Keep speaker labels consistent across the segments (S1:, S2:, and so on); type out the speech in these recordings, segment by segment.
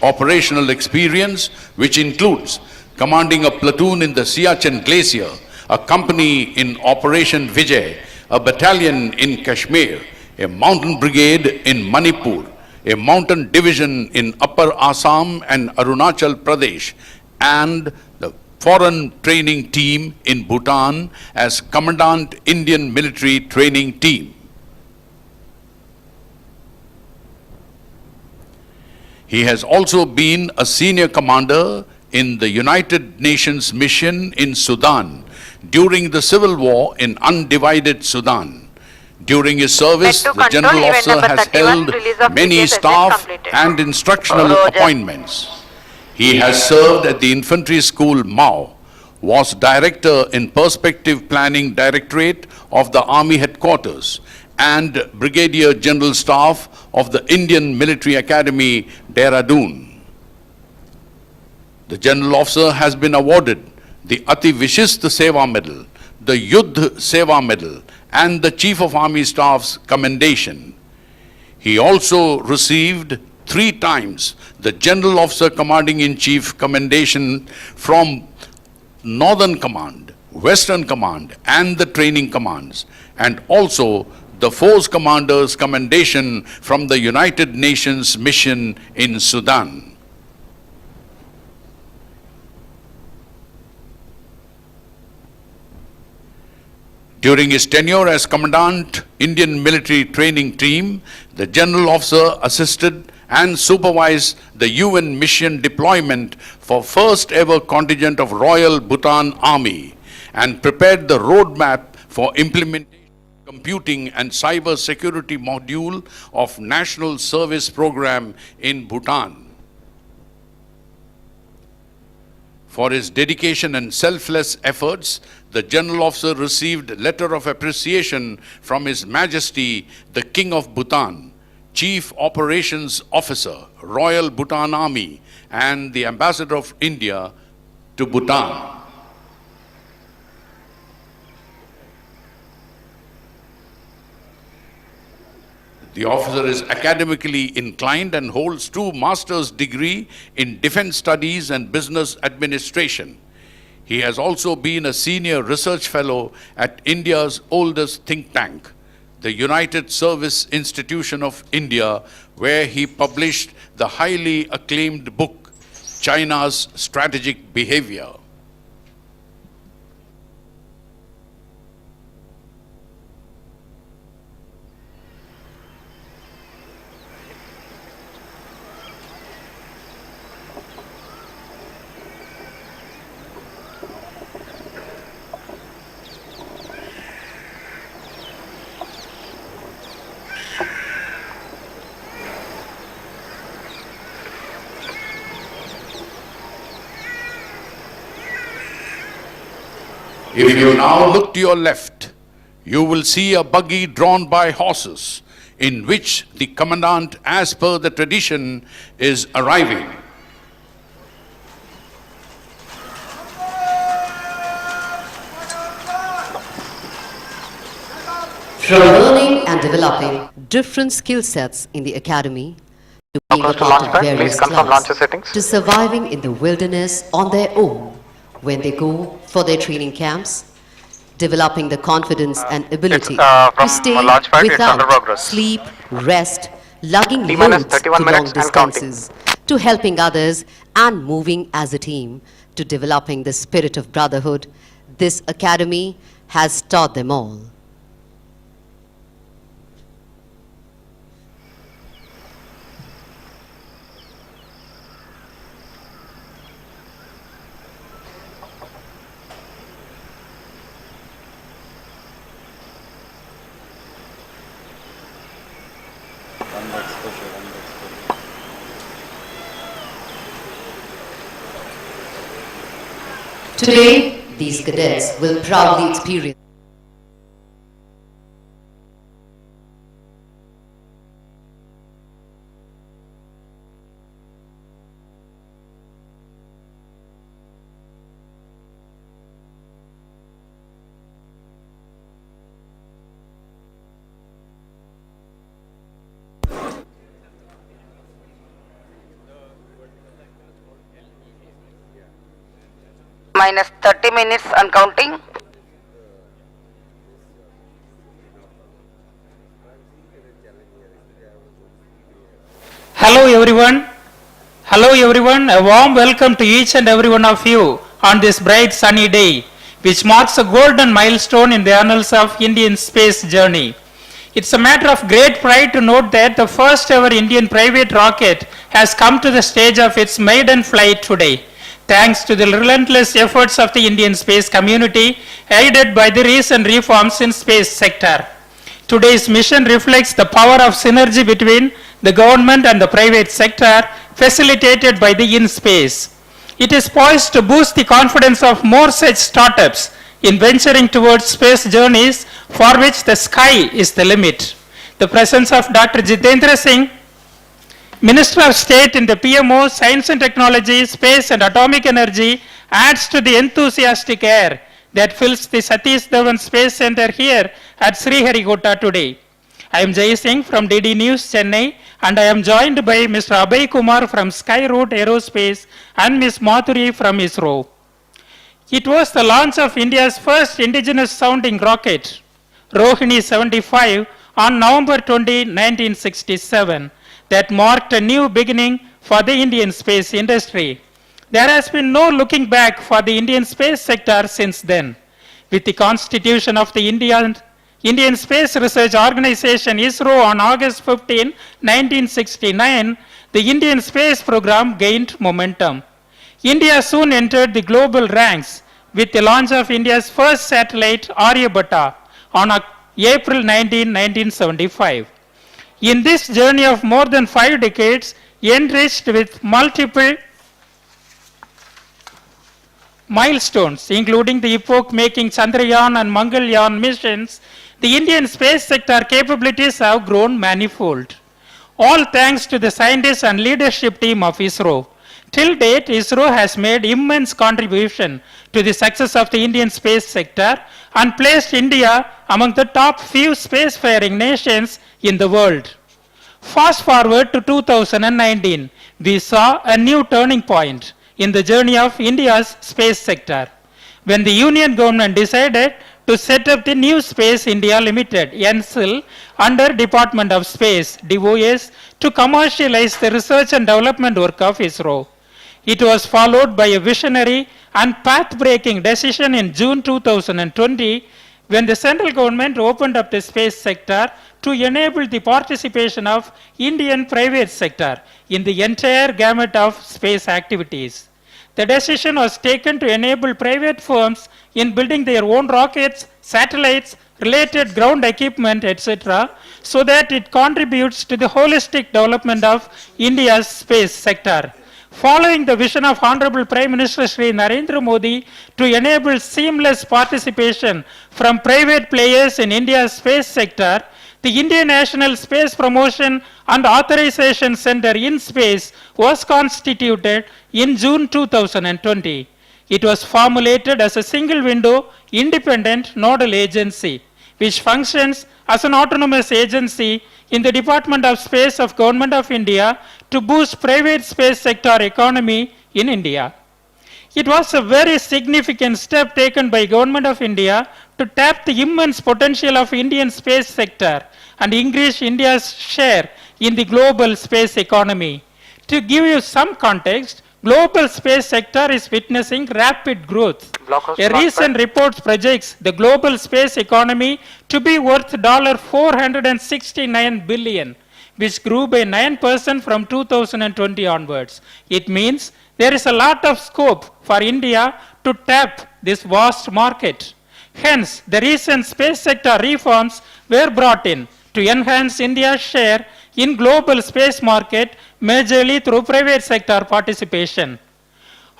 S1: operational experience, which includes commanding a platoon in the Siachen Glacier, a company in Operation Vijay, a battalion in Kashmir, a mountain brigade in Manipur, a mountain division in Upper Assam and Arunachal Pradesh, and the foreign training team in Bhutan as Commandant Indian Military Training Team. He has also been a senior commander in the United Nations mission in Sudan during the civil war in undivided Sudan. During his service, the general officer has held many staff and instructional appointments. He has served at the Infantry School Mao, was Director in Perspective Planning Directorate of the Army Headquarters, and Brigadier General Staff of the Indian Military Academy, Dehradun. The General Officer has been awarded the Ati Vishist Seva Medal, the Yudh Seva Medal, and the Chief of Army Staff's Commendation. He also received 3 times the General Officer Commanding-in-Chief Commendation from Northern Command, Western Command, and the Training Commands, and also the Force Commander's Commendation from the United Nations mission in Sudan. During his tenure as Commandant, Indian Military Training Team, the General Officer assisted and supervised the UN mission deployment for first ever contingent of Royal Bhutan Army and prepared the roadmap for implementation of computing and cyber security module of National Service Program in Bhutan. For his dedication and selfless efforts, the General Officer received a letter of appreciation from His Majesty, the King of Bhutan, Chief Operations Officer, Royal Bhutan Army, and the Ambassador of India to Bhutan. The officer is academically inclined and holds 2 master's degrees in defense studies and business administration. He has also been a senior research fellow at India's oldest think tank, the United Service Institution of India, where he published the highly acclaimed book, China's Strategic Behavior. If you now look to your left, you will see a buggy drawn by horses, in which the Commandant, as per the tradition, is arriving.
S2: From learning and developing different skill sets in the academy, to being a part of various clubs, to surviving in the wilderness on their own when they go for their training camps, developing the confidence and ability to stay without sleep, rest, lugging loads to long distances, to helping others and moving as a team, to developing the spirit of brotherhood, this academy has taught them all. Today, these cadets will proudly experience
S3: minus 30 minutes and counting.
S4: Hello everyone. Hello everyone. A warm welcome to each and every one of you on this bright sunny day, which marks a golden milestone in the annals of Indian space journey. It's a matter of great pride to note that the first ever Indian private rocket has come to the stage of its maiden flight today, thanks to the relentless efforts of the Indian space community, aided by the recent reforms in space sector. Today's mission reflects the power of synergy between the government and the private sector, facilitated by the InSpace. It is poised to boost the confidence of more such startups in venturing towards space journeys for which the sky is the limit. The presence of Dr. Jitendra Singh, Minister of State in the PMO, Science and Technology, Space and Atomic Energy, adds to the enthusiastic air that fills the Satish Dhawan Space Center here at Sriharikota today. I am Jai Singh from DD News, Chennai, and I am joined by Mr. Abhay Kumar from Skyroot Aerospace and Ms. Madhuri from ISRO. It was the launch of India's first indigenous sounding rocket, Rohini 75, on November 20, 1967, that marked a new beginning for the Indian space industry. There has been no looking back for the Indian space sector since then. With the constitution of the Indian Space Research Organization ISRO on August 15, 1969, the Indian space program gained momentum. India soon entered the global ranks with the launch of India's first satellite, Aryabhatta, on April 19, 1975. In this journey of more than 5 decades, enriched with multiple milestones, including the epoch-making Chandrayaan and Mangalyaan missions, the Indian space sector capabilities have grown manifold. All thanks to the scientists and leadership team of ISRO. Till date, ISRO has made immense contribution to the success of the Indian space sector and placed India among the top few spacefaring nations in the world. Fast forward to 2019, we saw a new turning point in the journey of India's space sector, when the Union government decided to set up the New Space India Limited, NSIL, under Department of Space, DOS, to commercialize the research and development work of ISRO. It was followed by a visionary and path-breaking decision in June 2020, when the central government opened up the space sector to enable the participation of Indian private sector in the entire gamut of space activities. The decision was taken to enable private firms in building their own rockets, satellites, related ground equipment, etc., so that it contributes to the holistic development of India's space sector. Following the vision of Honorable Prime Minister Shri Narendra Modi to enable seamless participation from private players in India's space sector, the Indian National Space Promotion and Authorization Center InSpace was constituted in June 2020. It was formulated as a single window, independent nodal agency, which functions as an autonomous agency in the Department of Space of Government of India to boost private space sector economy in India. It was a very significant step taken by Government of India to tap the immense potential of Indian space sector and increase India's share in the global space economy. To give you some context, global space sector is witnessing rapid growth. A recent report projects the global space economy to be worth $469 billion, which grew by 9% from 2020 onwards. It means there is a lot of scope for India to tap this vast market. Hence, the recent space sector reforms were brought in to enhance India's share in global space market, majorly through private sector participation.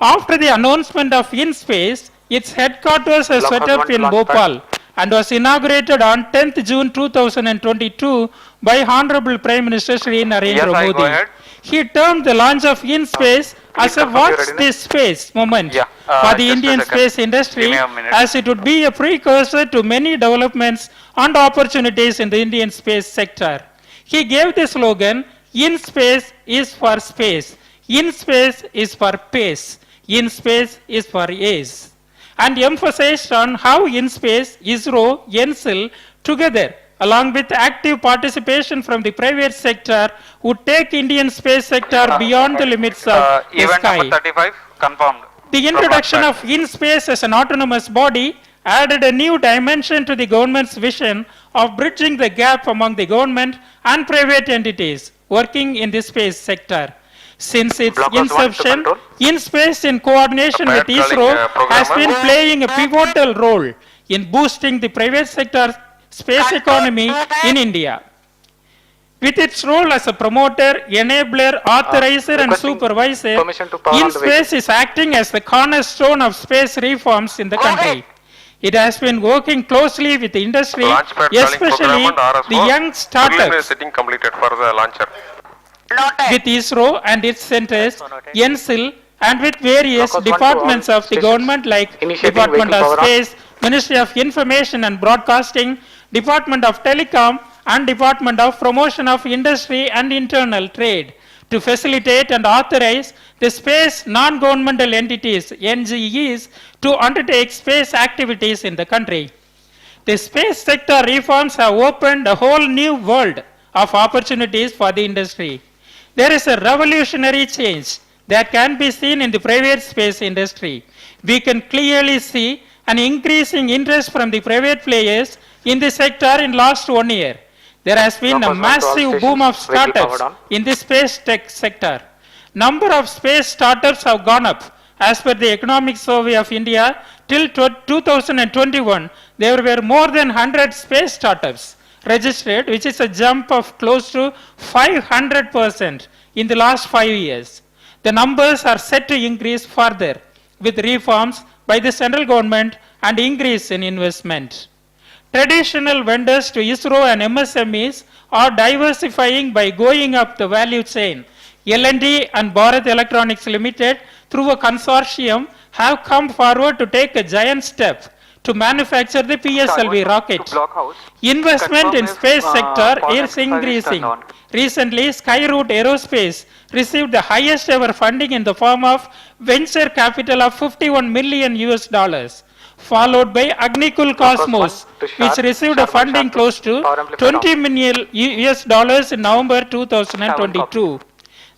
S4: After the announcement of InSpace, its headquarters was set up in Bhopal and was inaugurated on 10th June 2022 by Honorable Prime Minister Shri Narendra Modi. He termed the launch of InSpace as a watch this space moment for the Indian space industry, as it would be a precursor to many developments and opportunities in the Indian space sector. He gave the slogan, "InSpace is for space, InSpace is for pace, in space is for A's, and emphasized on how in space ISRO, NSIL together along with active participation from the private sector would take Indian space sector beyond the limits of the
S5: Event
S4: sky.
S5: number 35 confirmed.
S4: The introduction of in-space as an autonomous body added a new dimension to the government's vision of bridging the gap among the government and private entities working in the space sector. Since its
S5: Blockers 1 to
S4: inception,
S5: control.
S4: in-space in coordination with
S5: Bad calling,
S4: ISRO has
S5: programmer.
S4: been playing a pivotal role in boosting the private sector space economy in India. With its role as a promoter, enabler, authorizer and
S5: requesting
S4: supervisor,
S5: permission to power on the
S4: in-space is acting as the cornerstone of space reforms in the country. It has been working closely with the industry,
S5: Launchpad calling
S4: especially
S5: program and
S4: the
S5: RS4.
S4: young
S5: Preliminary
S4: startups,
S5: setting completed for the launcher.
S4: with ISRO and its centers, NSIL, and with various
S6: Blockers 1 to
S4: departments
S6: all
S4: of the
S6: stations.
S4: government like
S6: Initiating
S4: Department
S6: vehicle
S4: of
S6: power up.
S4: Space, Ministry of Information and Broadcasting, Department of Telecom, and Department of Promotion of Industry and Internal Trade to facilitate and authorize the space non-governmental entities, NGEs, to undertake space activities in the country. The space sector reforms have opened a whole new world of opportunities for the industry. There is a revolutionary change that can be seen in the private space industry. We can clearly see an increasing interest from the private players in the sector in last 1 year. There has been a
S6: Blockers 1 to all
S4: massive boom of
S6: stations. Vehicle
S4: startups
S6: powered on.
S4: in the space tech sector. Number of space startups have gone up. As per the Economic Survey of India, till 2021, there were more than 100 space startups registered, which is a jump of close to 500% in the last 5 years. The numbers are set to increase further with reforms by the central government and increase in investment. Traditional vendors to ISRO and MSMEs are diversifying by going up the value chain. L&T and Bharat Electronics Limited, through a consortium, have come forward to take a giant step to manufacture the PSLV rocket. Investment in space sector is increasing. Recently, Skyroot Aerospace received the highest ever funding in the form of venture capital of $51 million, followed by Agnikul Cosmos, which received a funding close to $20 million in November 2022.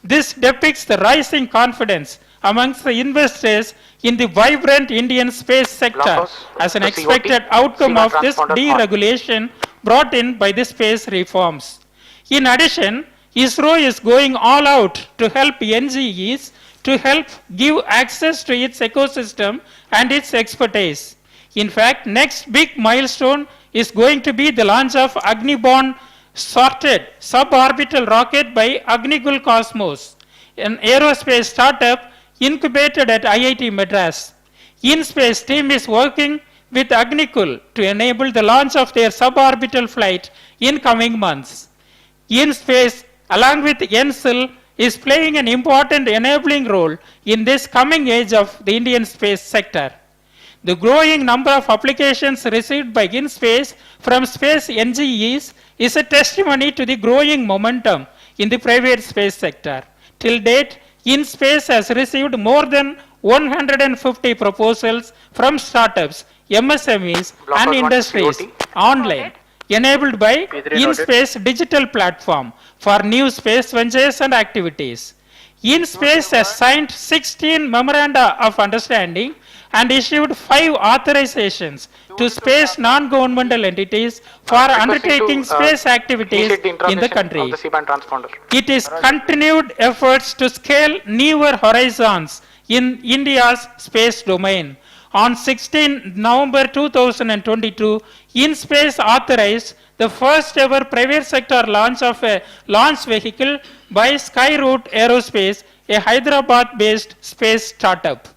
S4: This depicts the rising confidence amongst the investors in the vibrant Indian space sector as an expected outcome of this deregulation brought in by the space reforms. In addition, ISRO is going all out to help NGEs to help give access to its ecosystem and its expertise. In fact, next big milestone is going to be the launch of Agni-borne sorted suborbital rocket by Agnikul Cosmos, an aerospace startup incubated at IIT Madras. In-space team is working with Agnikul to enable the launch of their suborbital flight in coming months. In-space, along with NSIL, is playing an important enabling role in this coming age of the Indian space sector. The growing number of applications received by in-space from space NGEs is a testimony to the growing momentum in the private space sector. Till date, in-space has received more than 150 proposals from startups, MSMEs and industries online, enabled by in-space digital platform for new space ventures and activities. In-space has signed 16 memoranda of understanding and issued 5 authorizations to space non-governmental entities for undertaking space activities in the country. It is continued efforts to scale newer horizons in India's space domain. On 16 November 2022, InSpace authorized the first ever private sector launch of a launch vehicle by Skyroot Aerospace, a Hyderabad-based space startup.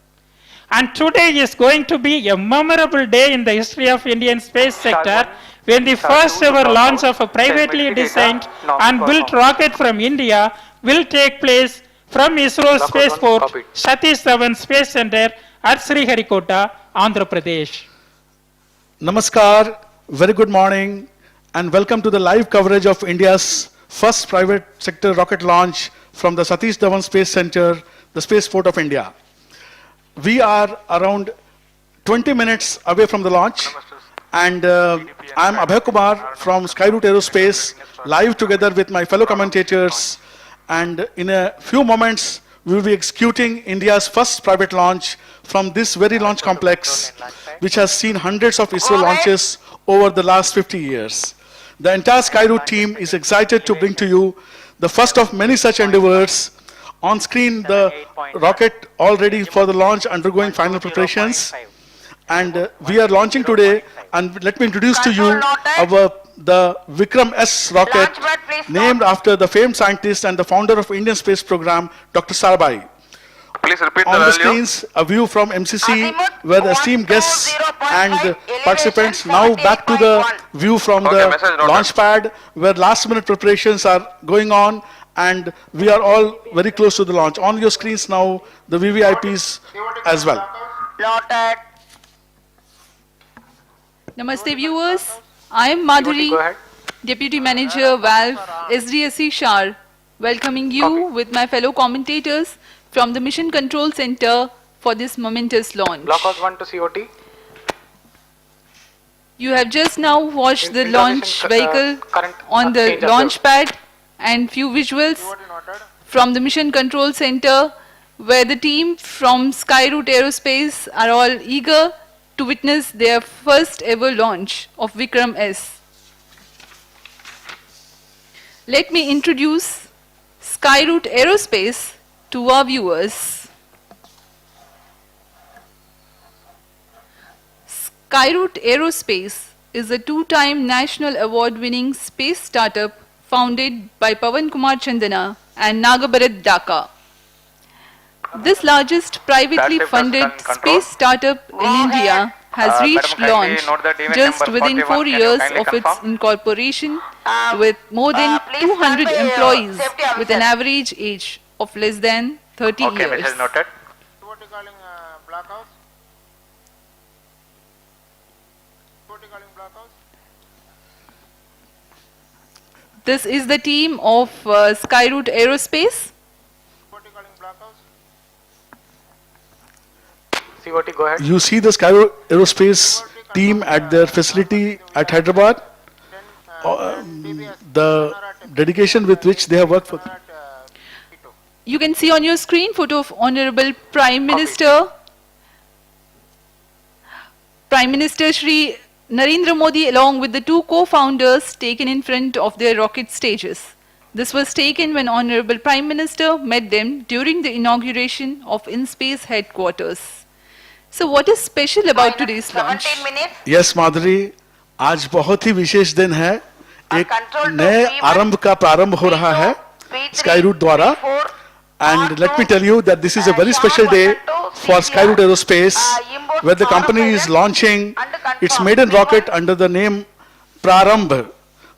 S4: And today is going to be a memorable day in the history of Indian space sector when the first ever launch of a privately designed and built rocket from India will take place from ISRO spaceport Satish Dhawan Space Center at Sriharikota, Andhra Pradesh.
S7: Namaskar, very good morning, and welcome to the live coverage of India's first private sector rocket launch from the Satish Dhawan Space Center, the spaceport of India. we are around 20 minutes away from the launch, and I'm Abhay Kumar from Skyroot Aerospace, live together with my fellow commentators, and in a few moments we will be executing India's first private launch from this very launch complex, which has seen hundreds of ISRO launches over the last 50 years. The entire Skyroot team is excited to bring to you the first of many such endeavors. On screen, the rocket all ready for the launch, undergoing final preparations. And we are launching today, and let me introduce to you the VIKRAM-S rocket, named after the famed scientist and the founder of Indian space program, Dr. Sarabhai.
S5: Please repeat
S7: On
S5: the
S7: the
S5: value.
S7: screens, a view from MCC,
S3: Azimuth
S7: where the esteemed guests and participants. Now back to the view from
S5: Okay,
S7: the
S5: message noted.
S7: launch pad, where last minute preparations are going on, and we are all very close to the launch. On your screens now, the VVIPs as well.
S3: Noted.
S6: Namaste viewers, I am
S5: Go
S6: Madhuri,
S5: ahead.
S6: Deputy Manager Valve SDSC SHAR, welcoming you with my fellow commentators from the Mission Control Center for this momentous launch.
S5: Blockhouse 1 to COT.
S6: You have just now watched the launch vehicle
S5: current,
S6: on the
S5: change
S6: launch
S5: observed.
S6: pad and few visuals from the Mission Control Center, where the team from Skyroot Aerospace are all eager to witness their first ever launch of VIKRAM-S. Let me introduce Skyroot Aerospace to our viewers. Skyroot Aerospace is a two-time national award-winning space startup founded by Pawan Kumar Chandana and Nagabharat Dhaka. This largest privately
S5: That's
S6: funded
S5: difference and control.
S6: space startup in India has reached
S5: Madam, kindly
S6: launch
S5: note that event
S6: just
S5: number
S6: within
S5: 41.
S6: 4
S5: Can you
S6: years
S5: kindly
S6: of its
S5: confirm?
S6: incorporation, with more than
S3: Please
S6: 200
S3: stand by,
S6: employees
S3: safety
S6: with an
S3: officer.
S6: average age of less than 30
S5: Okay,
S6: years.
S5: message noted.
S8: What are you calling blockhouse? What are you calling blockhouse?
S6: This is the team of Skyroot Aerospace.
S8: What are you calling blockhouse?
S5: COT, go ahead.
S7: You see the Skyroot Aerospace team at their facility at Hyderabad, the dedication with which they have worked for.
S6: You can see on your screen photo of Honorable Prime Minister, Prime Minister Shri Narendra Modi, along with the two co-founders, taken in front of their rocket stages. This was taken when Honorable Prime Minister met them during the inauguration of InSpace headquarters. So what is special about today's launch?
S3: 17 minutes.
S7: Yes माधुरी, आज बहुत ही विशेष दिन है. एक नए आरंभ का प्रारंभ हो रहा है Skyroot द्वारा. And let me tell you that this is a very special day for Skyroot Aerospace, where the company is launching its maiden rocket under the name PRARAMBH,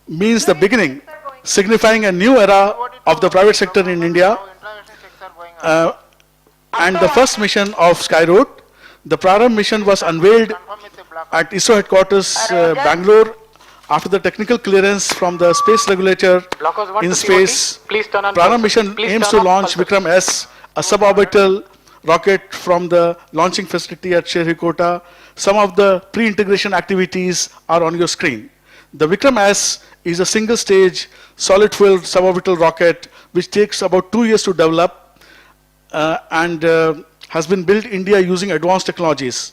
S7: means the beginning, signifying a new era of the private sector in India. And the first mission of Skyroot, the PRARAMBH mission, was unveiled at ISRO headquarters, Bangalore, after the technical clearance from the space regulator
S5: Blockhouse 1
S7: in
S5: to
S7: space.
S5: COT. Please turn on
S7: PRARAMBH
S5: pulses.
S7: mission
S5: Please
S7: aims
S5: turn
S7: to
S5: off
S7: launch
S5: pulses.
S7: VIKRAM-S, a suborbital rocket from the launching facility at Sriharikota. Some of the pre-integration activities are on your screen. The VIKRAM-S is a single-stage, solid-fuel suborbital rocket which takes about 2 years to develop and has been built in India using advanced technologies.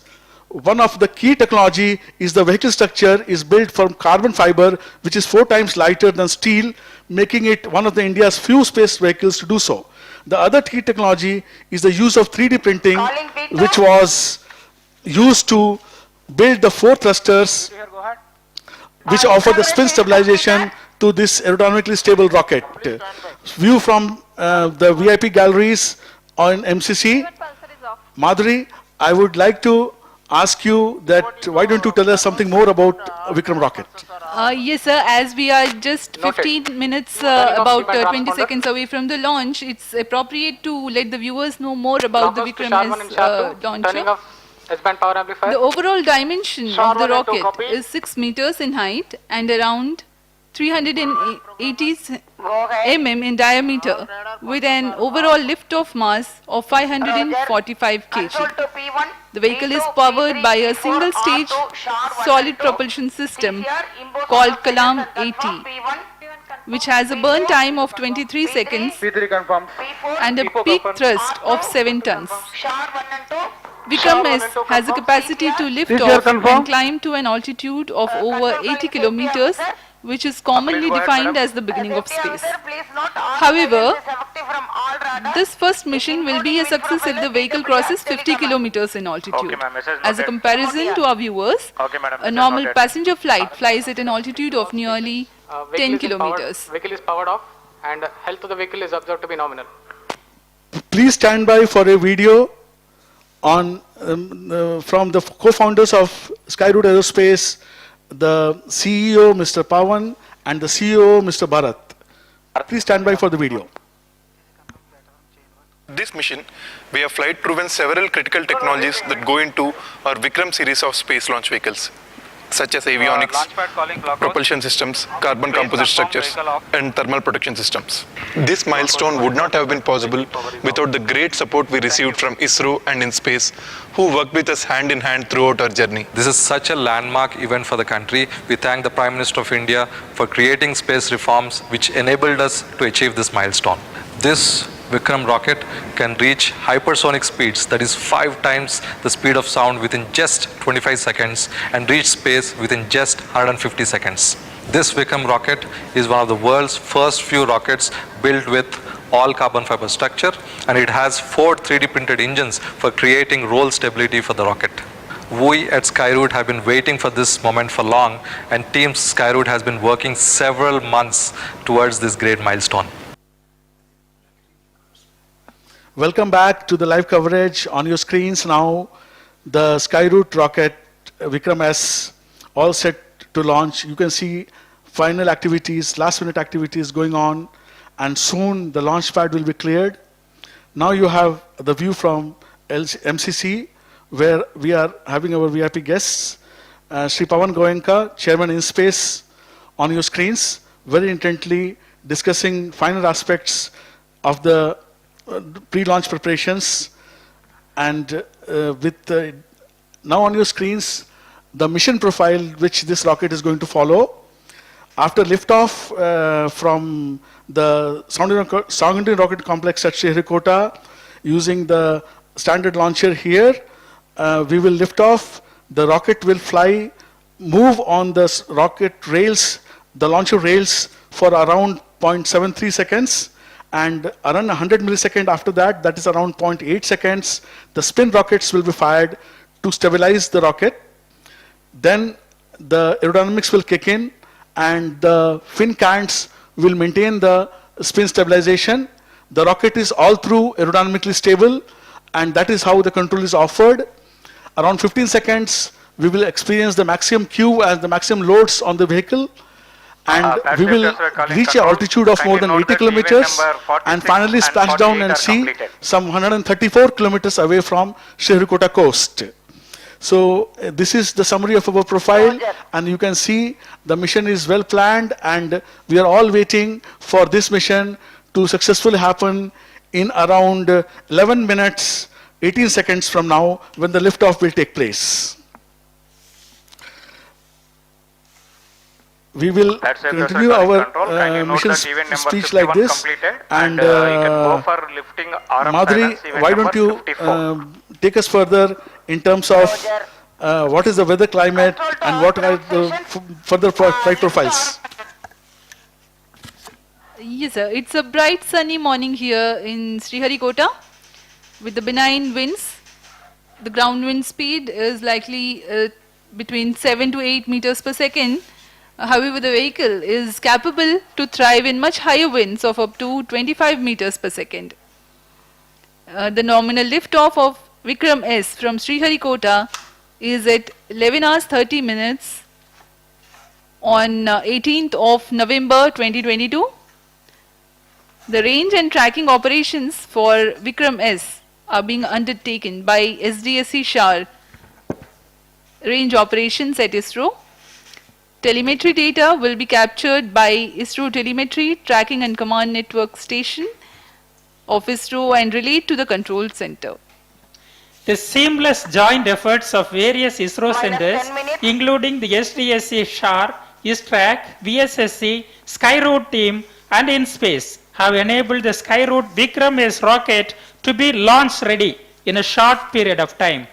S7: One of the key technology is the vehicle structure is built from carbon fiber, which is 4 times lighter than steel, making it one of the India's few space vehicles to do so. The other key technology is the use of 3D printing,
S3: Calling Peter.
S7: which was used to build the 4 thrusters, which offer the spin stabilization to this aerodynamically stable rocket. View from the VIP galleries on MCC. Madhuri, I would like to ask you that why don't you tell us something more about Vikram rocket?
S6: Yes, sir. As we are just 15 minutes, about 20 seconds away from the launch, it's appropriate to let the viewers know more about the
S5: Blockhouse to SHAR 1 and SHAR 2.
S6: VIKRAM-S
S5: Turning
S6: launcher.
S5: off S-band power amplifier.
S6: The overall dimension
S5: SHAR
S6: of the
S5: 1 and 2
S6: rocket
S5: copy.
S6: is 6 meters in height and around 380
S3: Go ahead.
S6: mm in diameter with an overall lift-off mass of 545
S3: Control
S6: kg.
S3: to P1.
S6: The vehicle is
S3: P2,
S6: powered
S3: P3,
S6: by a
S3: P4,
S6: single-stage
S3: R2, SHAR 1
S6: solid
S3: and 2.
S6: propulsion system
S3: CCR, impose
S6: called
S3: on
S6: Kalam
S3: confirm
S6: 80,
S3: P1.
S6: which has a burn time of 23 seconds
S8: P3 confirms.
S3: P4.
S6: and a peak thrust of 7 tons.
S3: SHAR 1 and 2.
S6: VIKRAM-S has a capacity to lift off and climb to an altitude of over 80 kilometers, which is commonly defined as the beginning of
S3: Safety
S6: space.
S3: officer, please note all
S6: However,
S3: guidance is effective from all radars.
S6: This first mission will be a success if the vehicle crosses 50 kilometers in altitude. As a comparison to our viewers, a normal passenger flight flies at an altitude of nearly 10 kilometers.
S5: Vehicle is powered off and health of the vehicle is observed to be nominal.
S7: Please stand by for a video on from the co-founders of Skyroot Aerospace, the CEO Mr. Pawan and the CEO Mr. Bharat. Please stand by for the video.
S9: This mission, we have flight proven several critical technologies that go into our Vikram series of space launch vehicles, such as avionics, propulsion systems, carbon composite structures, and thermal protection systems. This milestone would not have been possible without the great support we received from ISRO and InSpace, who worked with us hand in hand throughout our journey.
S10: This is such a landmark event for the country. We thank the Prime Minister of India for creating space reforms which enabled us to achieve this milestone. This Vikram rocket can reach hypersonic speeds, that is 5 times the speed of sound within just 25 seconds and reach space within just 150 seconds. This Vikram rocket is one of the world's first few rockets built with all carbon fiber structure, and it has 4 3D printed engines for creating roll stability for the rocket. We at Skyroot have been waiting for this moment for long, and Team Skyroot has been working several months towards this great milestone.
S7: Welcome back to the live coverage. On your screens now, the Skyroot rocket VIKRAM-S all set to launch. You can see final activities, last minute activities going on, and soon the launch pad will be cleared. Now you have the view from MCC, where we are having our VIP guests, Sri Pawan Goenka, Chairman InSpace, on your screens, very intently discussing final aspects of the pre-launch preparations, and now on your screens the mission profile which this rocket is going to follow. After liftoff from the Sounding Rocket Complex at Sriharikota using the standard launcher here, we will lift off. The rocket will fly, move on the rocket rails, the launcher rails, for around 0.73 seconds. And around 100 milliseconds after that, that is around 0.8 seconds, the spin rockets will be fired to stabilize the rocket. Then the aerodynamics will kick in, and the fin cants will maintain the spin stabilization. The rocket is all through aerodynamically stable, and that is how the control is offered. Around 15 seconds, we will experience the maximum Q and the maximum loads on the vehicle. And we will reach an altitude of more than 80 kilometers and finally splash down and see some 134 kilometers away from Sriharikota coast. So this is the summary of our profile, and you can see the mission is well planned, and we are all waiting for this mission to successfully happen in around 11 minutes, 18 seconds from now, when the liftoff will take place. We will continue our mission speech like this, and Madhuri, why don't you take us further in terms of what is the weather climate and what are the further flight profiles?
S6: Yes, sir. It's a bright sunny morning here in Sriharikota with the benign winds. The ground wind speed is likely between 7 to 8 meters per second. However, the vehicle is capable to thrive in much higher winds of up to 25 meters per second. The nominal liftoff of VIKRAM-S from Sriharikota is at 11 hours 30 minutes on 18th of November 2022. The range and tracking operations for VIKRAM-S are being undertaken by SDSC SHAR range operations at ISRO. Telemetry data will be captured by ISRO Telemetry Tracking and Command Network Station of ISRO and relayed to the control center.
S4: The seamless joint efforts of various ISRO centers,
S3: 10 minutes.
S4: including the SDSC SHAR, ISTRAC, VSSC, Skyroot team, and InSpace, have enabled the Skyroot VIKRAM-S rocket to be launch ready in a short period of time.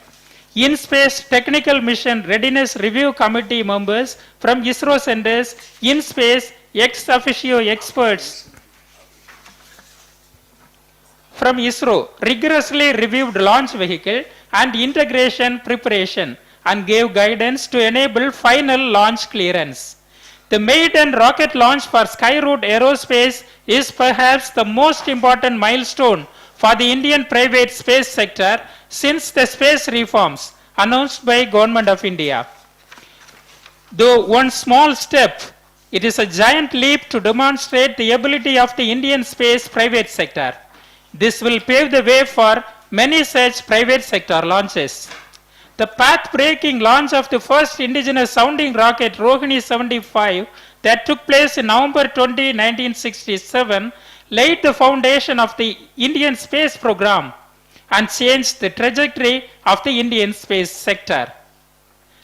S4: InSpace Technical Mission Readiness Review Committee members from ISRO centers, InSpace ex officio experts from ISRO rigorously reviewed launch vehicle and integration preparation and gave guidance to enable final launch clearance. The maiden rocket launch for Skyroot Aerospace is perhaps the most important milestone for the Indian private space sector since the space reforms announced by Government of India. Though one small step, it is a giant leap to demonstrate the ability of the Indian space private sector. This will pave the way for many such private sector launches. The path-breaking launch of the first indigenous sounding rocket Rohini 75 that took place in November 20, 1967 laid the foundation of the Indian space program and changed the trajectory of the Indian space sector.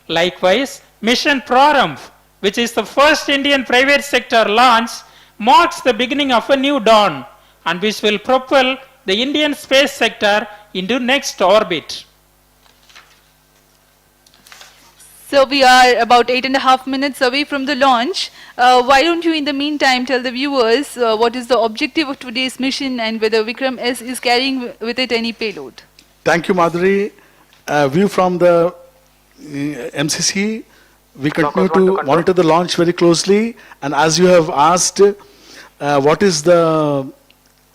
S4: Likewise, mission PRARAMBH, which is the first Indian private sector launch, marks the beginning of a new dawn and which will propel the Indian space sector into next orbit.
S6: So we are about 8.5 minutes away from the launch. Why don't you in the meantime tell the viewers what is the objective of today's mission and whether VIKRAM-S is carrying with it any payload?
S7: Thank you, Madhuri. View from the MCC, we continue to monitor the launch very closely, and as you have asked, what is the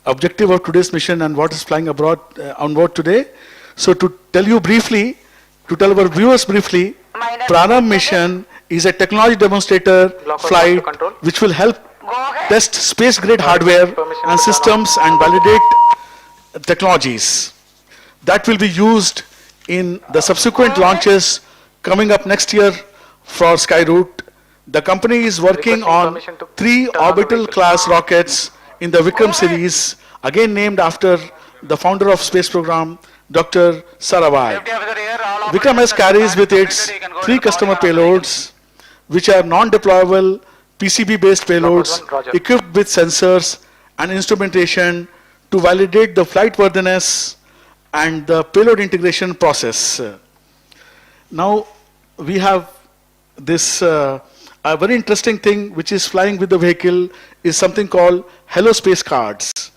S7: objective of today's mission and what is flying abroad on board today? So to tell you briefly, to tell our viewers briefly, PRARAMBH mission is a technology demonstrator flight which will help test space-grade hardware and systems and validate technologies that will be used in the subsequent launches coming up next year for Skyroot. The company is working on 3 orbital class rockets in the Vikram series, again named after the founder of space program, Dr. Sarabhai. VIKRAM-S carries with its 3 customer payloads, which are non-deployable PCB-based payloads equipped with sensors and instrumentation to validate the flight worthiness and the payload integration process. Now we have this a very interesting thing which is flying with the vehicle is something called Hello Space cards.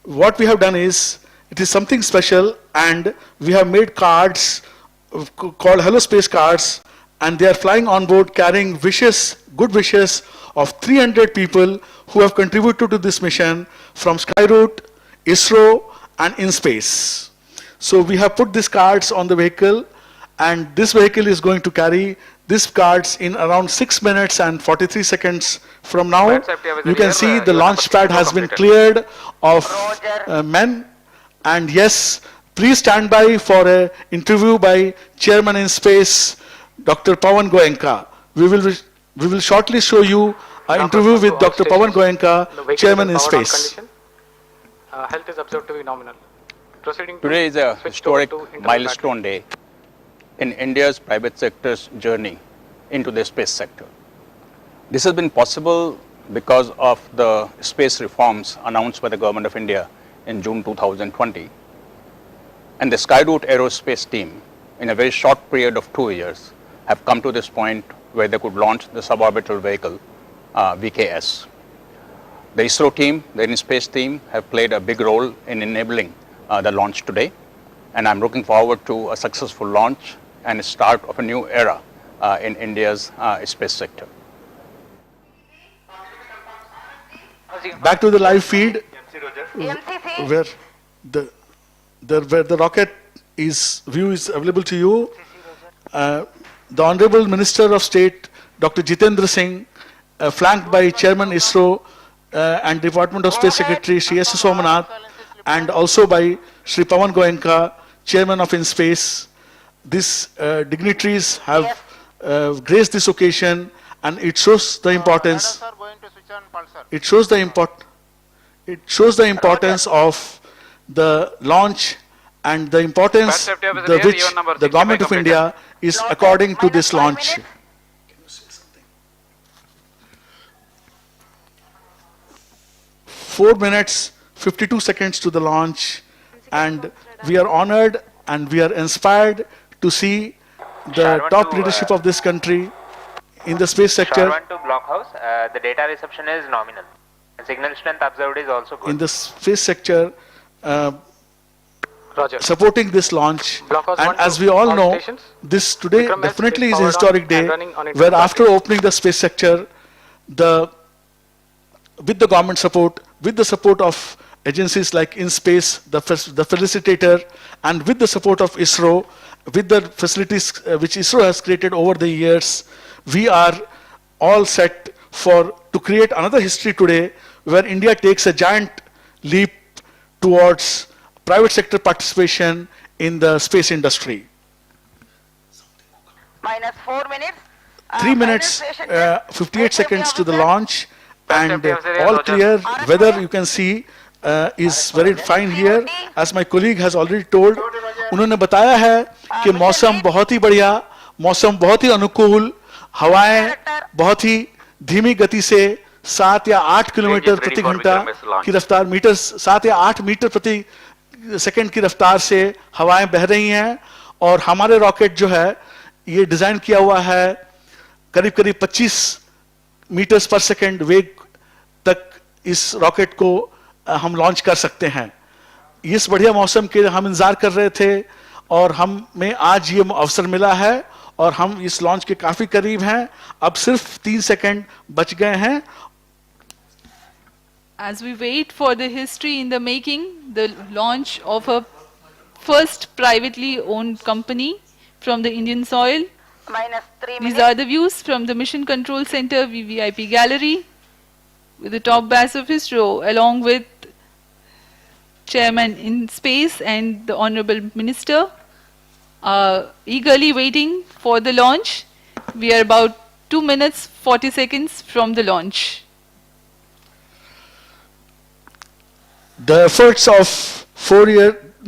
S7: What we have done is, it is something special, and we have made cards called Hello Space cards, and they are flying on board carrying wishes, good wishes of 300 people who have contributed to this mission from Skyroot, ISRO and InSpace. So we have put these cards on the vehicle, and this vehicle is going to carry these cards in around 6 minutes and 43 seconds from now. You can see the launch pad has been cleared of men. And yes, please stand by for an interview by Chairman InSpace, Dr. Pawan Goenka. We will shortly show you an interview with Dr. Pawan Goenka, Chairman InSpace.
S5: Health is observed to be nominal.
S11: Today is a historic milestone day in India's private sector's journey into the space sector. This has been possible because of the space reforms announced by the Government of India in June 2020. And the Skyroot Aerospace team, in a very short period of 2 years, have come to this point where they could launch the suborbital vehicle, VK-S. The ISRO team, the InSpace team, have played a big role in enabling the launch today. And I'm looking forward to a successful launch and a start of a new era in India's space sector.
S7: Back to the live feed, where the rocket view is available to you. The Honorable Minister of State, Dr. Jitendra Singh, flanked by Chairman ISRO and Department of Space Secretary Sri S. Somanath, and also by Sri Pawan Goenka, Chairman of InSpace. These dignitaries have graced this occasion, and it shows the importance.
S8: Radars are going to switch on pulsar.
S7: It shows the importance of the launch and the importance the which the government of India is according to this launch. 4 minutes, 52 seconds to the launch, and we are honored and we are inspired to see the top leadership of this country in the space sector.
S12: Sharwan to blockhouse, the data reception is nominal. Signal strength observed is also good.
S7: In the space sector,
S5: Roger.
S7: supporting this launch.
S5: Blockhouse
S7: And
S5: 1
S7: as
S5: to
S7: we all
S5: all
S7: know,
S5: stations.
S7: this today
S5: VIKRAM-S
S7: definitely
S5: is
S7: is a
S5: powered on
S7: historic
S5: and
S7: day,
S5: running on its
S7: where
S5: own
S7: after
S5: battery.
S7: opening the space sector, with the government support, with the support of agencies like InSpace, the facilitator, and with the support of ISRO, with the facilities which ISRO has created over the years, we are all set to create another history today, where India takes a giant leap towards private sector participation in the space industry.
S3: Minus 4 minutes.
S7: 3 minutes, 58 seconds to the launch, and all clear. Weather you can see is very fine here. As my colleague has already told, उन्होंने बताया है कि मौसम बहुत ही बढ़िया, मौसम बहुत ही अनुकूल, हवाएं बहुत ही धीमी गति से 7 या 8 किलोमीटर प्रति घंटा की रफ्तार, 7 या 8 मीटर प्रति सेकंड की रफ्तार से हवाएं बह रही हैं, और हमारे रॉकेट जो है ये डिजाइन किया हुआ है करीब करीब 25 मीटर्स पर सेकंड वेग तक इस रॉकेट को हम लॉन्च कर सकते हैं। इस बढ़िया मौसम के हम इंतजार कर रहे थे, और हमें आज ये अवसर मिला है, और हम इस लॉन्च के काफी करीब हैं। अब सिर्फ 3 सेकंड बच गए हैं।
S6: As we wait for the history in the making, the launch of a first privately owned company from the Indian soil.
S3: Minus 3
S6: These
S3: minutes.
S6: are the views from the Mission Control Center VVIP gallery, with the top brass of ISRO, along with Chairman in Space and the Honorable Minister, eagerly waiting for the launch. We are about 2 minutes 40 seconds from the launch.
S7: The efforts of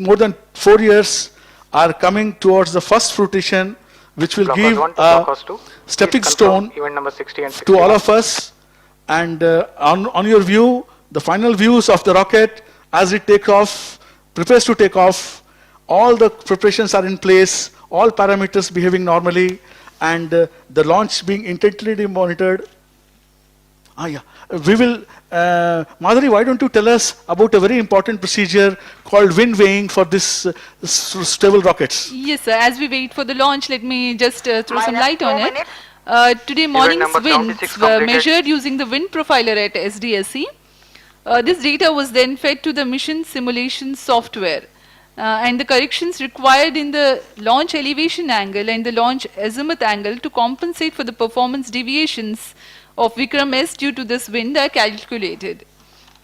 S7: more than 4 years are coming towards the first fruition, which will
S5: Blockhouse
S7: give
S5: 1 to
S7: a
S5: blockhouse 2.
S7: stepping
S5: Please confirm
S7: stone
S5: event number 60 and
S7: to
S5: 61.
S7: all of us. And on your view, the final views of the rocket as it prepares to take off, all the preparations are in place, all parameters behaving normally, and the launch being intently monitored. We will, Madhuri, why don't you tell us about a very important procedure called wind weighing for this stable rockets?
S6: Yes, sir. As we wait for the launch, let me just throw some
S3: Minus
S6: light
S3: 2
S6: on it.
S3: minutes.
S6: Today morning's
S5: number
S6: winds
S5: 76
S6: were
S5: completed.
S6: measured using the wind profiler at SDSC. This data was then fed to the mission simulation software, and the corrections required in the launch elevation angle and the launch azimuth angle to compensate for the performance deviations of VIKRAM-S due to this wind are calculated.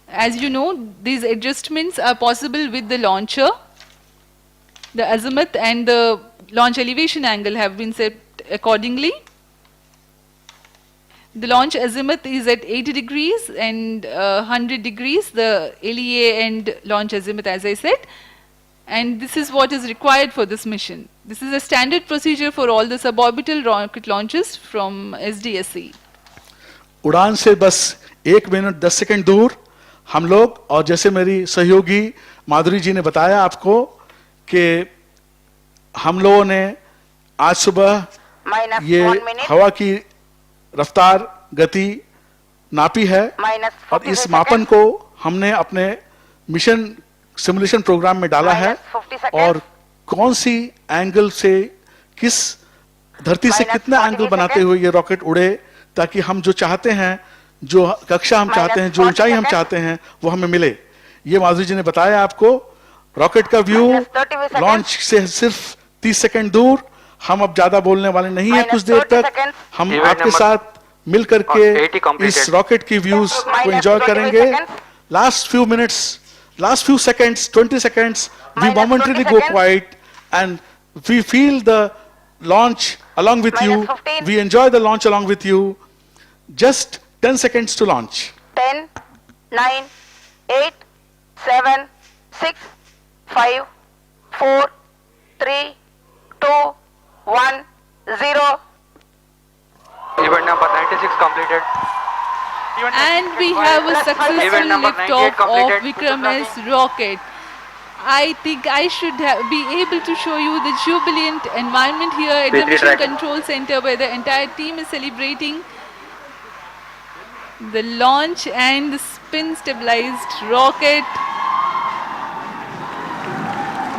S6: As you know, these adjustments are possible with the launcher. The azimuth and the launch elevation angle have been set accordingly. The launch azimuth is at 80 degrees and 100 degrees, the LEA and launch azimuth, as I said. And this is what is required for this mission. This is a standard procedure for all the suborbital rocket launches from SDSC.
S7: उड़ान से बस 1 minute 10 second दूर हम लोग, और जैसे मेरी सहयोगी माधुरी जी ने बताया आपको कि हम लोगों ने आज सुबह
S3: Minus
S7: ये
S3: 1 minute.
S7: हवा की रफ्तार गति नापी है,
S3: Minus
S7: और
S3: 45
S7: इस मापन को हमने अपने मिशन सिमुलेशन प्रोग्राम में डाला है,
S3: Minus 50 seconds.
S7: और कौन सी एंगल से किस धरती से
S3: Minus
S7: कितना
S3: 48
S7: एंगल बनाते
S3: seconds.
S7: हुए ये रॉकेट उड़े, ताकि हम जो चाहते हैं, जो कक्षा हम
S3: Minus
S7: चाहते हैं, जो
S3: 40
S7: ऊंचाई हम
S3: seconds.
S7: चाहते हैं, वो हमें मिले। ये माधुरी जी ने बताया आपको। रॉकेट का व्यू
S3: Minus 30 seconds.
S7: लॉन्च से सिर्फ 30 सेकंड दूर। हम अब ज्यादा बोलने वाले नहीं है
S3: Minus
S7: कुछ देर
S3: 30
S7: तक।
S3: seconds.
S7: हम
S5: Event
S7: आपके
S5: number
S7: साथ मिल
S5: 80
S7: करके
S5: completed.
S7: इस रॉकेट की व्यूज को
S3: Minus
S7: एंजॉय
S3: 20
S7: करेंगे।
S3: seconds.
S7: Last few minutes, last few seconds, 20 seconds, we
S3: Minus
S7: momentarily
S3: 20
S7: go
S3: seconds.
S7: quiet, and we feel the launch along with
S3: Minus
S7: you.
S3: 15.
S7: We enjoy the launch along with you. Just 10 seconds to launch.
S3: 10, 9, 8, 7, 6, 5, 4, 3, 2, 1, 0.
S5: Event number 96 completed.
S6: And we have a successful
S5: Event number 98
S6: liftoff of
S5: completed.
S6: VIKRAM-S rocket. I think I should be able to show you the jubilant environment here at the Mission Control Center, where the entire team is celebrating the launch and the spin stabilized rocket.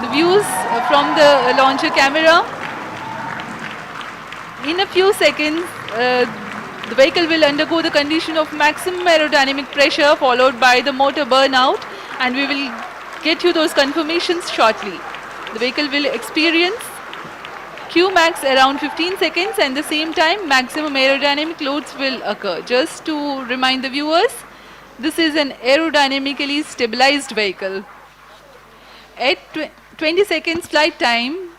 S6: The views from the launcher camera. In a few seconds, the vehicle will undergo the condition of maximum aerodynamic pressure, followed by the motor burnout, and we will get you those confirmations shortly. The vehicle will experience Qmax around 15 seconds, and at the same time maximum aerodynamic loads will occur. Just to remind the viewers, this is an aerodynamically stabilized vehicle. At 20 seconds flight time,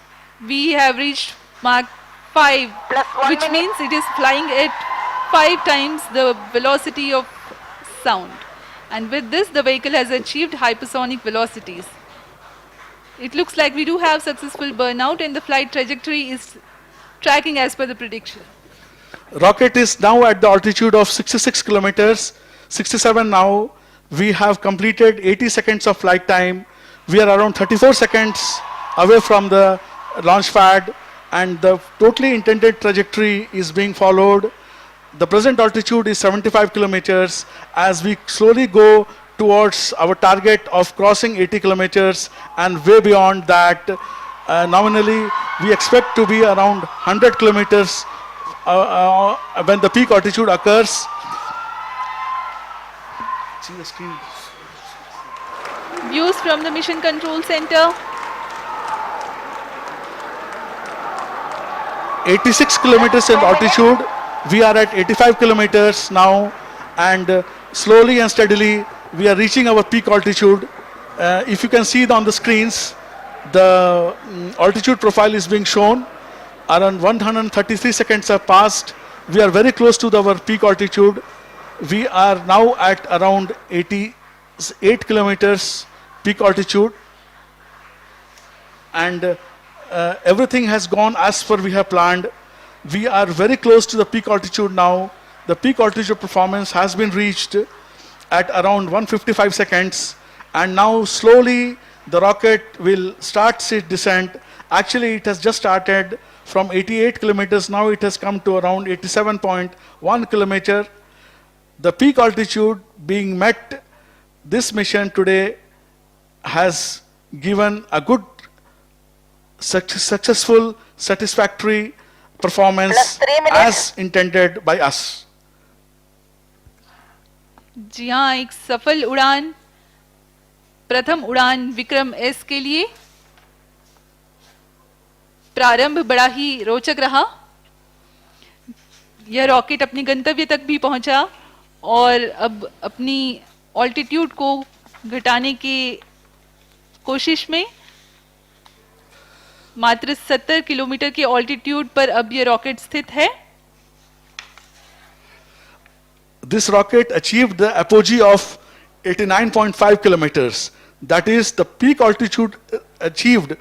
S6: we have reached Mach 5, which means it is flying at 5 times the velocity of sound. And with this, the vehicle has achieved hypersonic velocities. It looks like we do have successful burnout, and the flight trajectory is tracking as per the prediction.
S7: Rocket is now at the altitude of 66 kilometers, 67 now. We have completed 80 seconds of flight time. We are around 34 seconds away from the launch pad, and the totally intended trajectory is being followed. The present altitude is 75 kilometers. As we slowly go towards our target of crossing 80 kilometers and way beyond that, nominally we expect to be around 100 kilometers when the peak altitude occurs. See the screen.
S6: Views from the Mission Control Center.
S7: 86 kilometers in altitude. We are at 85 kilometers now, and slowly and steadily we are reaching our peak altitude. If you can see it on the screens, the altitude profile is being shown. Around 133 seconds have passed. We are very close to our peak altitude. We are now at around 88 kilometers peak altitude, and everything has gone as per we have planned. We are very close to the peak altitude now. The peak altitude performance has been reached at around 155 seconds, and now slowly the rocket will start its descent. Actually, it has just started from 88 kilometers. Now it has come to around 87.1 kilometer. The peak altitude being met, this mission today has given a good, successful, satisfactory performance as intended by us.
S6: जी हाँ, एक सफल उड़ान, प्रथम उड़ान विक्रम-S के लिए। प्रारंभ बड़ा ही रोचक रहा। यह रॉकेट अपने गंतव्य तक भी पहुंचा और अब अपनी ऑल्टीट्यूड को घटाने की कोशिश में मात्र 70 किलोमीटर के ऑल्टीट्यूड पर अब यह रॉकेट स्थित है।
S7: This rocket achieved the apogee of 89.5 kilometers. That is, the peak altitude achieved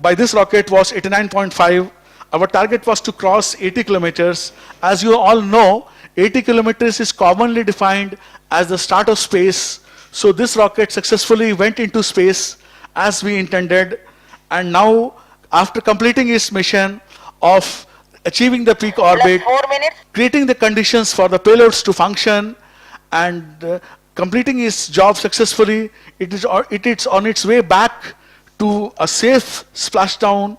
S7: by this rocket was 89.5. Our target was to cross 80 kilometers. As you all know, 80 kilometers is commonly defined as the start of space. So this rocket successfully went into space as we intended. And now, after completing its mission of achieving the peak orbit, creating the conditions for the payloads to function, and completing its job successfully, it is on its way back to a safe splashdown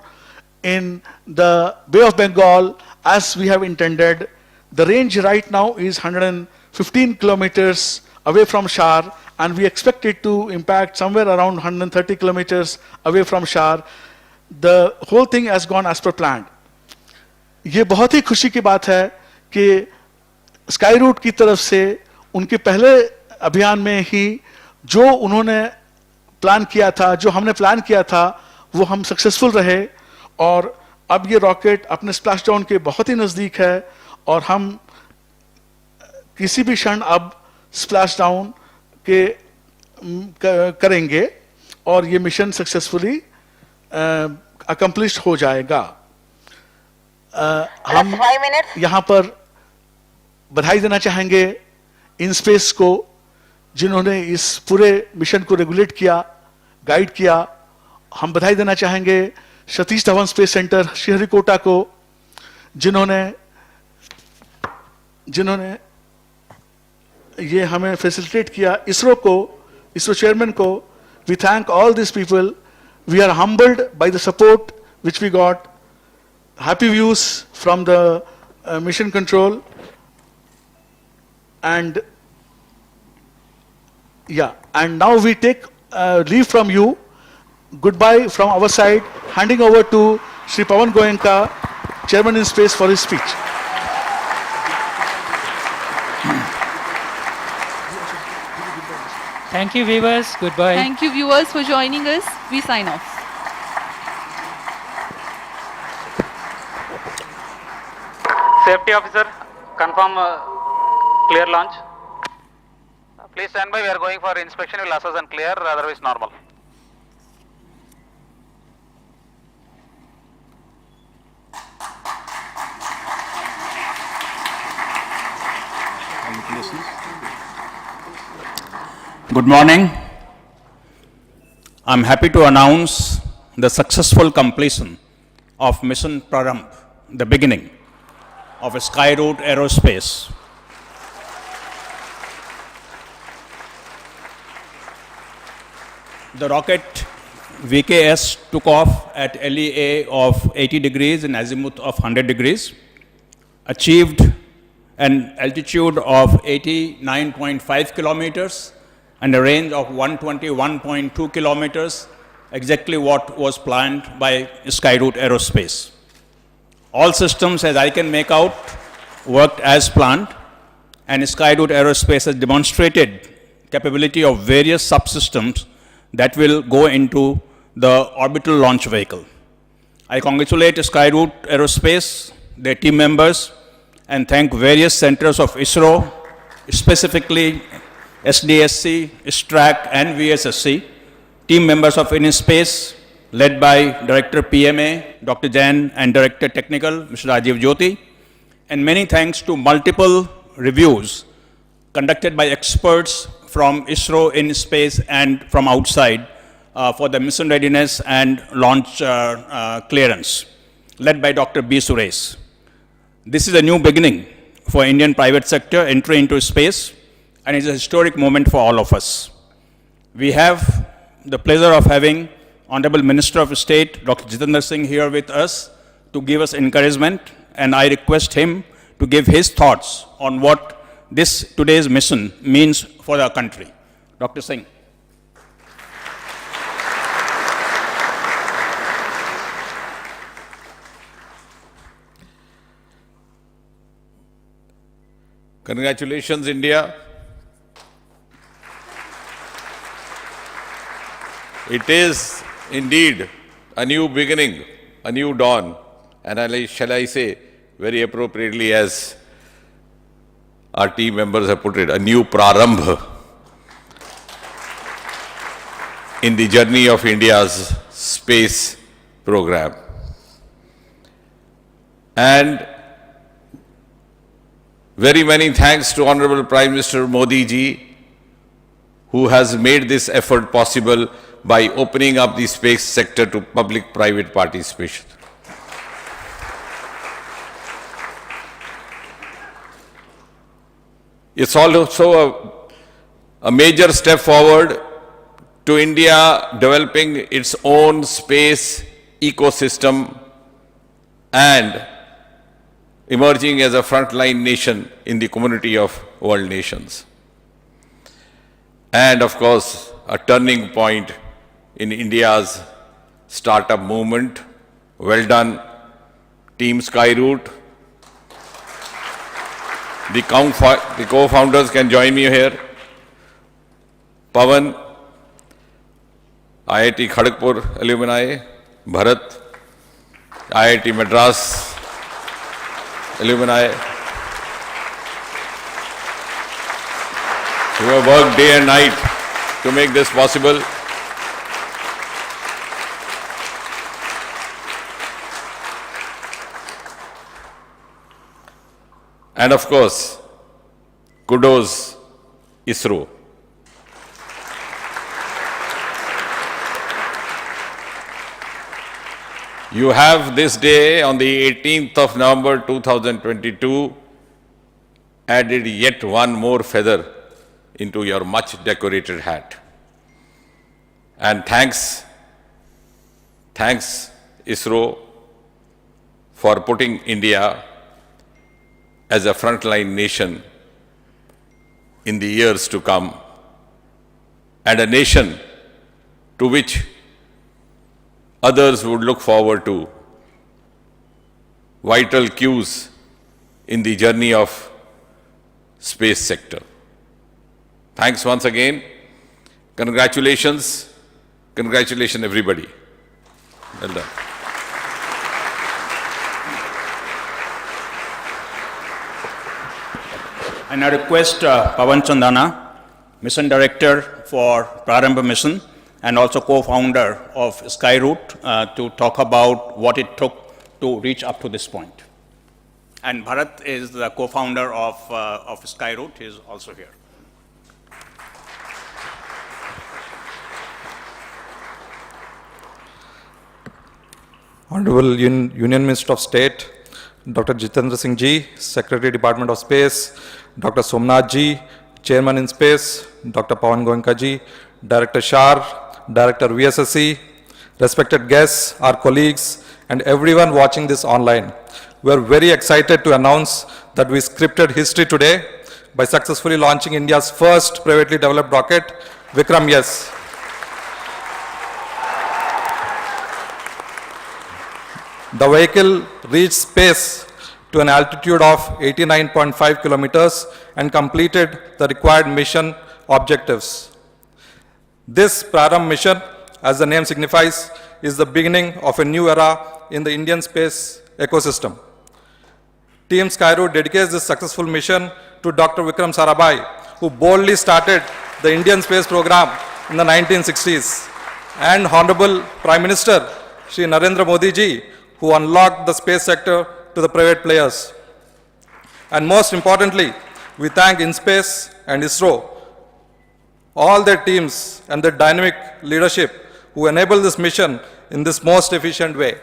S7: in the Bay of Bengal as we have intended. The range right now is 115 kilometers away from Shar, and we expect it to impact somewhere around 130 kilometers away from Shar. The whole thing has gone as per planned. ये बहुत ही खुशी की बात है कि Skyroot की तरफ से उनके पहले अभियान में ही जो उन्होंने प्लान किया था, जो हमने प्लान किया था, वो हम सक्सेसफुल रहे, और अब ये रॉकेट अपने स्प्लैश डाउन के बहुत ही नज़दीक है, और हम किसी भी क्षण अब स्प्लैश डाउन के करेंगे और ये मिशन सक्सेसफुली अकम्प्लिश हो जाएगा। हम
S3: 5 minutes.
S7: यहाँ पर बधाई देना चाहेंगे इन स्पेस को, जिन्होंने इस पूरे मिशन को रेगुलेट किया, गाइड किया। हम बधाई देना चाहेंगे सतीश धवन स्पेस सेंटर श्रीहरिकोटा को, जिन्होंने ये हमें फैसिलिटेट किया। इसरो को, इसरो चेयरमैन को, we thank all this people. We are humbled by the support which we got. Happy views from the mission control and now we take leave from you. Goodbye from our side, handing over to Shri Pawan Goenka, Chairman in Space, for his speech.
S4: Thank you, viewers. Goodbye.
S6: Thank you, viewers, for joining us. We sign off.
S12: Safety officer, confirm clear launch. Please stand by. We are going for inspection. We'll assess and clear. Otherwise, normal.
S11: Good morning. I'm happy to announce the successful completion of mission PRARAMBH, the beginning of Skyroot Aerospace. The rocket VKS took off at LEA of 80 degrees and azimuth of 100 degrees, achieved an altitude of 89.5 kilometers and a range of 121.2 kilometers, exactly what was planned by Skyroot Aerospace. All systems, as I can make out, worked as planned, and Skyroot Aerospace has demonstrated capability of various subsystems that will go into the orbital launch vehicle. I congratulate Skyroot Aerospace, their team members, and thank various centers of ISRO, specifically SDSC, STRAC, and VSSC, team members of InSpace, led by Director PMA, Dr. Jain, and Director Technical, Mr. Rajiv Jyoti, and many thanks to multiple reviews conducted by experts from ISRO, InSpace, and from outside for the mission readiness and launch clearance, led by Dr. B. Suresh. This is a new beginning for Indian private sector entry into space, and it's a historic moment for all of us. We have the pleasure of having Honorable Minister of State, Dr. Jitendra Singh, here with us to give us encouragement, and I request him to give his thoughts on what today's mission means for our country. Dr. Singh.
S1: Congratulations, India. It is indeed a new beginning, a new dawn, and shall I say, very appropriately as our team members have put it, a new PRARAMBH in the journey of India's space program. And very many thanks to Honorable Prime Minister Modi ji, who has made this effort possible by opening up the space sector to public-private participation. It's also a major step forward to India developing its own space ecosystem and emerging as a frontline nation in the community of world nations. And of course, a turning point in India's startup movement. Well done, Team Skyroot. The co-founders can join me here. Pawan, IIT Kharagpur alumni, Bharat, IIT Madras alumni,
S13: have worked day and night to make this possible. And of course, kudos ISRO. You have this day on the 18th of November 2022 added yet one more feather into your much decorated hat. And thanks ISRO for putting India as a frontline nation in the years to come, and a nation to which others would look forward to, vital cues in the journey of space sector. Thanks once again. Congratulations. Congratulations everybody. Well done.
S11: I now request Pawan Chandana, Mission Director for PRARAMBH mission and also co-founder of Skyroot, to talk about what it took to reach up to this point. And Bharat is the co-founder of Skyroot. He is also here.
S14: Honorable Union Minister of State, Dr. Jitendra Singh Ji, Secretary Department of Space, Dr. Somnath Ji, Chairman in Space, Dr. Pawan Goenka Ji, Director SHAR, Director VSSC, respected guests, our colleagues, and everyone watching this online. We are very excited to announce that we scripted history today by successfully launching India's first privately developed rocket, VIKRAM-S. The vehicle reached space to an altitude of 89.5 kilometers and completed the required mission objectives. This PRARAMBH mission, as the name signifies, is the beginning of a new era in the Indian space ecosystem. Team Skyroot dedicates this successful mission to Dr. Vikram Sarabhai, who boldly started the Indian space program in the 1960s, and Honorable Prime Minister Shri Narendra Modi Ji, who unlocked the space sector to the private players. And most importantly, we thank InSpace and ISRO, all their teams and their dynamic leadership who enable this mission in this most efficient way.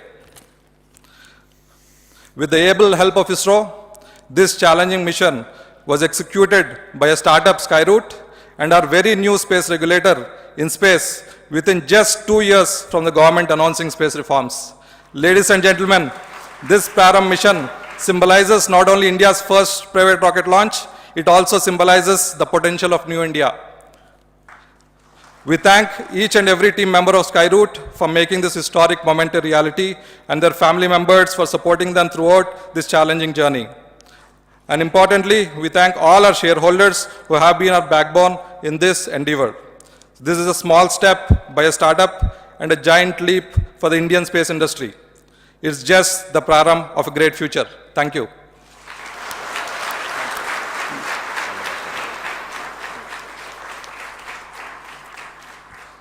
S14: With the able help of ISRO, this challenging mission was executed by a startup Skyroot and our very new space regulator, InSpace, within just 2 years from the government announcing space reforms. Ladies and gentlemen, this PRARAMBH mission symbolizes not only India's first private rocket launch, it also symbolizes the potential of New India. We thank each and every team member of Skyroot for making this historic moment a reality, and their family members for supporting them throughout this challenging journey. And importantly, we thank all our shareholders who have been our backbone in this endeavor. This is a small step by a startup and a giant leap for the Indian space industry. It's just the PRARAMBH of a great future. Thank you.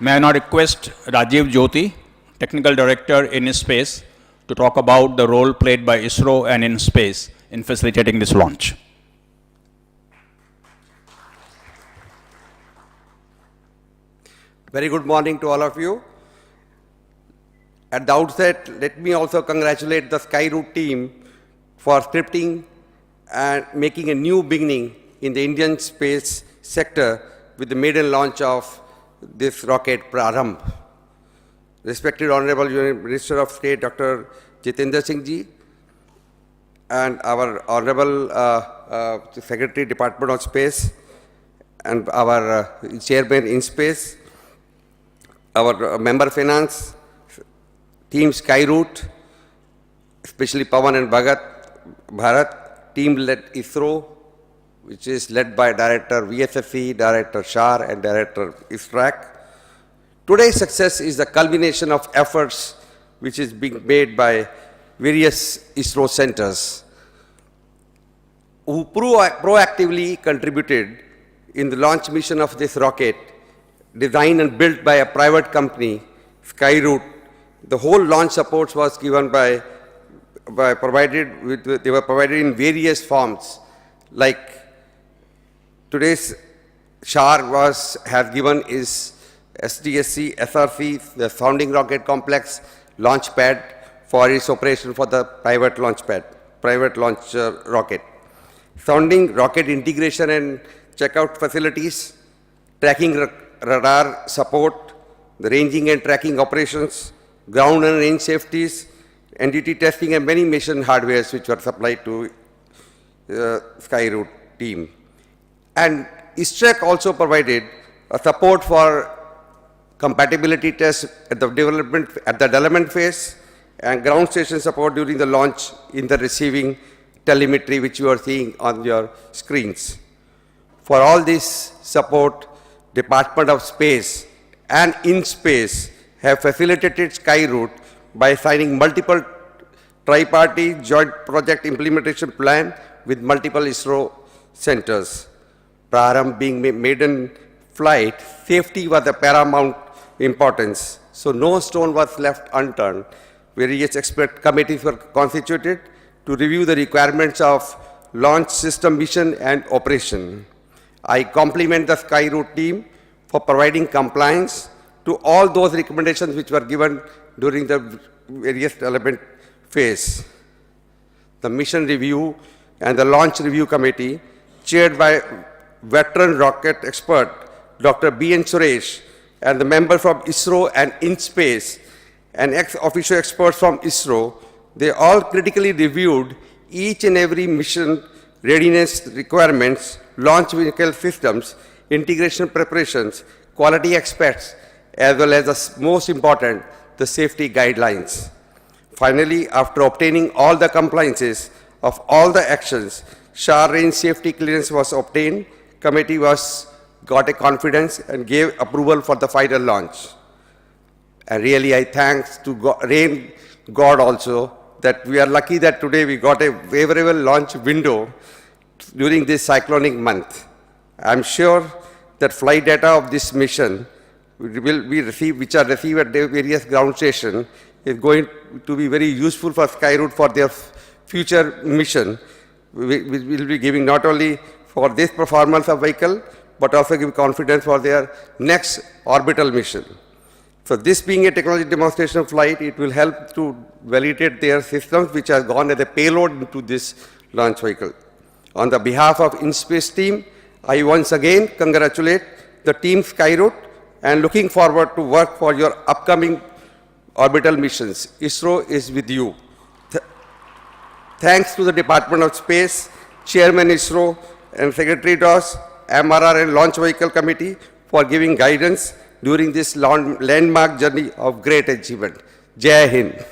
S11: May I now request Rajiv Jyoti, Technical Director in InSpace, to talk about the role played by ISRO and InSpace in facilitating this launch.
S15: Very good morning to all of you. At the outset, let me also congratulate the Skyroot team for scripting and making a new beginning in the Indian space sector with the maiden launch of this rocket PRARAMBH. Respected Honorable Minister of State Dr. Jitendra Singh Ji and our Honorable Secretary Department of Space and our Chairman in Space, our Member Finance, Team Skyroot, especially Pawan and Bharat, team led ISRO, which is led by Director VSSC, Director SHAR and Director ISTRAC. Today's success is the culmination of efforts which is being made by various ISRO centers who proactively contributed in the launch mission of this rocket, designed and built by a private company, Skyroot. The whole launch support was given they were provided in various forms, like today's SHAR has given is SDSC, SRC, the Sounding Rocket Complex launch pad for its operation for the private launch rocket. Sounding rocket integration and checkout facilities, tracking radar support, the ranging and tracking operations, ground and range safeties, NDT testing, and many mission hardwares which were supplied to Skyroot team. And ISTREC also provided a support for compatibility tests at the development phase and ground station support during the launch in the receiving telemetry which you are seeing on your screens. For all this support, Department of Space and InSpace have facilitated Skyroot by signing multiple tripartite joint project implementation plan with multiple ISRO centers. PRARAMBH being maiden flight, safety was the paramount importance. So no stone was left unturned. Various expert committees were constituted to review the requirements of launch system mission and operation. I compliment the Skyroot team for providing compliance to all those recommendations which were given during the various development phase. The mission review and the launch review committee, chaired by veteran rocket expert Dr. B.N. Suresh, and the member from ISRO and InSpace, and ex-officio experts from ISRO, they all critically reviewed each and every mission readiness requirements, launch vehicle systems, integration preparations, quality aspects, as well as the most important, the safety guidelines. Finally, after obtaining all the compliances of all the actions, SHAR range safety clearance was obtained, committee got a confidence and gave approval for the final launch. And really I thanks to God also that we are lucky that today we got a favorable launch window during this cyclonic month. I'm sure that flight data of this mission which are received at the various ground stations is going to be very useful for Skyroot for their future mission. We will be giving not only for this performance of vehicle, but also give confidence for their next orbital mission. So this being a technology demonstration flight, it will help to validate their systems which have gone as a payload into this launch vehicle. On the behalf of InSpace team, I once again congratulate the team Skyroot and looking forward to work for your upcoming orbital missions. ISRO is with you. Thanks to the Department of Space, Chairman ISRO, and Secretary DOS, MRR and Launch Vehicle Committee for giving guidance during this landmark journey of great achievement. Jai Hind.